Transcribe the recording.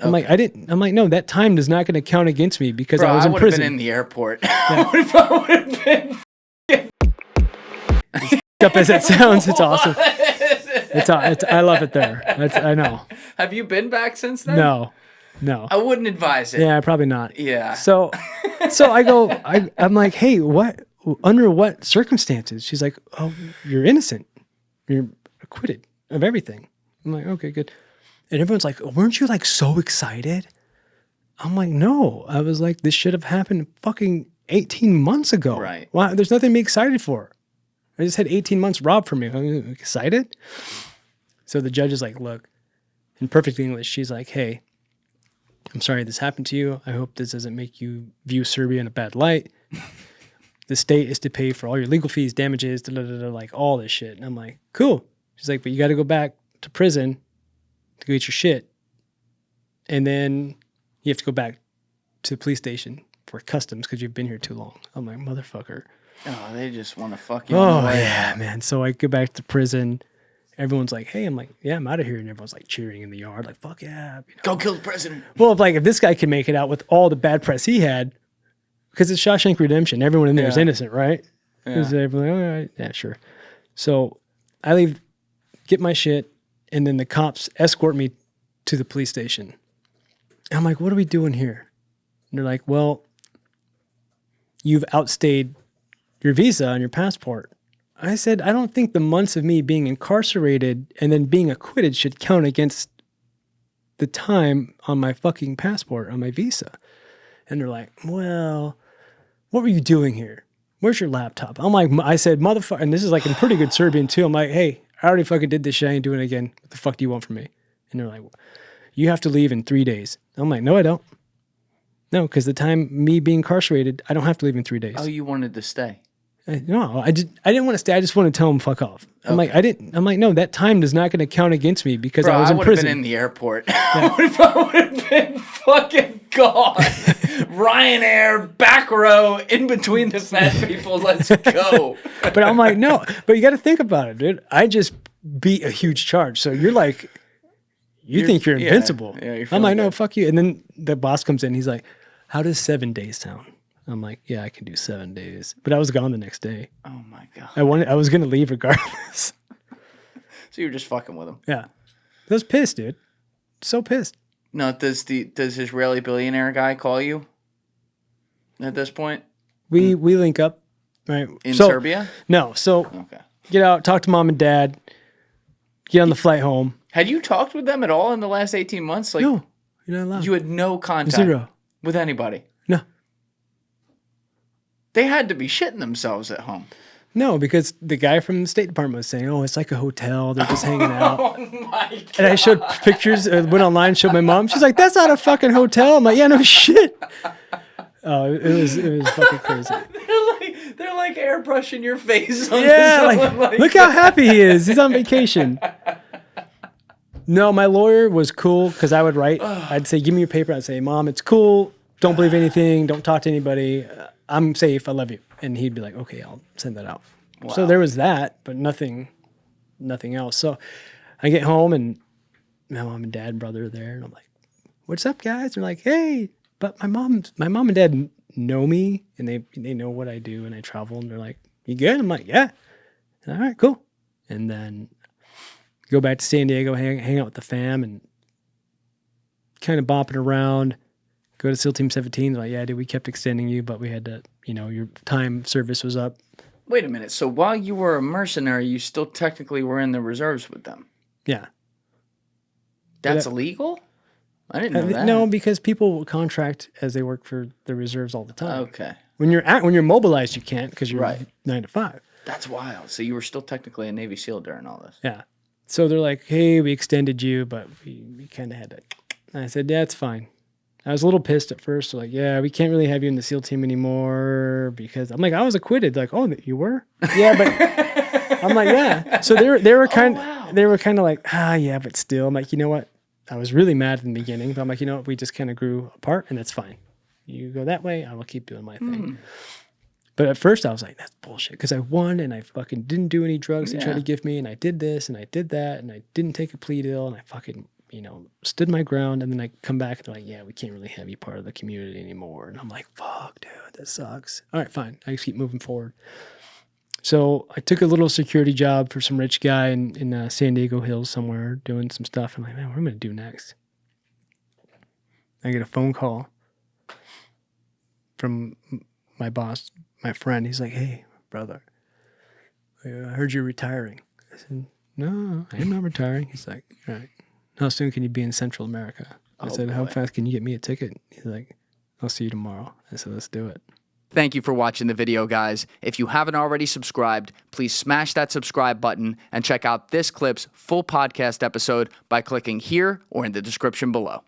I'm like, I'm like, no, that time is not going to count against me because I was in prison. I would have been in the airport. I would have been. Up as it sounds, it's awesome. I love it there. I know. Have you been back since then? No. I wouldn't advise it. Yeah, probably not. Yeah. So I'm like, hey, what? Under what circumstances? She's like, oh, you're innocent. You're acquitted of everything. I'm like, okay, good. And everyone's like, weren't you like so excited? I'm like, no. I was like, this should have happened fucking 18 months ago. Right. Wow, there's nothing to be excited for. I just had 18 months robbed from me. I'm excited. So the judge is like, look, in perfect English, she's like, hey, I'm sorry this happened to you. I hope this doesn't make you view Serbia in a bad light. The state is to pay for all your legal fees, damages, like all this shit. And I'm like, cool. She's like, but you got to go back to prison to go get your shit. And then you have to go back to the police station for customs because you've been here too long. I'm like, motherfucker. Oh, they just want to fuck you. Oh, yeah, man. So I go back to prison. Everyone's like, hey, I'm like, yeah, I'm out of here. And everyone's like cheering in the yard, like, fuck yeah. You know? Go kill the president. Well, if this guy can make it out with all the bad press he had, because it's Shawshank Redemption, everyone in there is innocent, right? Yeah. Everyone like, all right, yeah, sure. So I leave, get my shit, and then the cops escort me to the police station. And I'm like, what are we doing here? And they're like, well, you've outstayed your visa on your passport. I said, I don't think the months of me being incarcerated and then being acquitted should count against the time on my fucking passport, on my visa. And they're like, well, what were you doing here? Where's your laptop? I'm like, I said, motherfucker, and this is like in pretty good Serbian too. I'm like, hey, I already fucking did this shit. I ain't doing it again. What the fuck do you want from me? And they're like, you have to leave in 3 days. I'm like, no, I don't. No, because the time me being incarcerated, I don't have to leave in 3 days. Oh, you wanted to stay. No, I didn't want to stay. I just want to tell him fuck off. I'm like, I'm like, no, that time is not going to count against me because I was in prison. I would have been in the airport. Yeah. I would have been fucking gone. Ryanair, back row, in between the fat people. Let's go. But I'm like, no, but you got to think about it, dude. I just beat a huge charge. So you're like, you think you're invincible. Yeah, I'm like, no, fuck you. And then the boss comes in. He's like, how does 7 days sound? I'm like, yeah, I can do 7 days. But I was gone the next day. Oh, my God. I was going to leave regardless. So you were just fucking with him. Yeah. I was pissed, dude. So pissed. No, does Israeli billionaire guy call you at this point? We link up, right? In Serbia? No. So okay. Get out, talk to mom and dad, get on the flight home. Had you talked with them at all in the last 18 months? Like, no, you're not allowed. You had no contact? Zero. With anybody? No. They had to be shitting themselves at home. No, because the guy from the State Department was saying, oh, it's like a hotel. They're just hanging out. Oh, my God. And I showed pictures, went online, showed my mom. She's like, that's not a fucking hotel. I'm like, yeah, no shit. Oh, it was fucking crazy. They're like airbrushing your face. Like, look how happy he is. He's on vacation. No, my lawyer was cool because I would write. I'd say, give me your paper. I'd say, Mom, it's cool. Don't believe anything. Don't talk to anybody. I'm safe. I love you. And he'd be like, okay, I'll send that out. Wow. So there was that, but nothing else. So I get home and my mom and dad and brother are there. And I'm like, what's up, guys? They're like, hey. But my mom and dad know me and they know what I do and I travel. And they're like, you good? I'm like, yeah. All right, cool. And then go back to San Diego, hang out with the fam and kind of bopping around. Go to SEAL Team 17. Like, yeah, dude, we kept extending you, but we had to, your time service was up. Wait a minute. So while you were a mercenary, you still technically were in the reserves with them? Yeah. That's illegal? I didn't know that. No, because people will contract as they work for the reserves all the time. Okay. When you're mobilized, you can't because you're right. 9 to 5. That's wild. So you were still technically a Navy SEAL during all this. Yeah. So they're like, hey, we extended you, but we kind of had to. And I said, yeah, it's fine. I was a little pissed at first. So like, yeah, we can't really have you in the SEAL team anymore because I'm like, I was acquitted. Like, oh, you were? Yeah, but I'm like, yeah. So they were kind of like, yeah, but still. I'm like, you know what? I was really mad in the beginning, but I'm like, you know what? We just kind of grew apart, and that's fine. You go that way, I will keep doing my thing. But at first, I was like, that's bullshit because I won, and I fucking didn't do any drugs they tried to give me, and I did this, and I did that, and I didn't take a plea deal, and I fucking, stood my ground, and then I come back and they're like, yeah, we can't really have you part of the community anymore. And I'm like, fuck, dude, that sucks. All right, fine. I just keep moving forward. So I took a little security job for some rich guy in San Diego Hills somewhere doing some stuff. I'm like, man, what am I going to do next? I get a phone call from my boss, my friend. He's like, hey, brother, I heard you're retiring. I said, no, I'm not retiring. He's like, all right. How soon can you be in Central America? I said, how fast can you get me a ticket? He's like, I'll see you tomorrow. I said, let's do it. Thank you for watching the video, guys. If you haven't already subscribed, please smash that subscribe button and check out this clip's full podcast episode by clicking here or in the description below.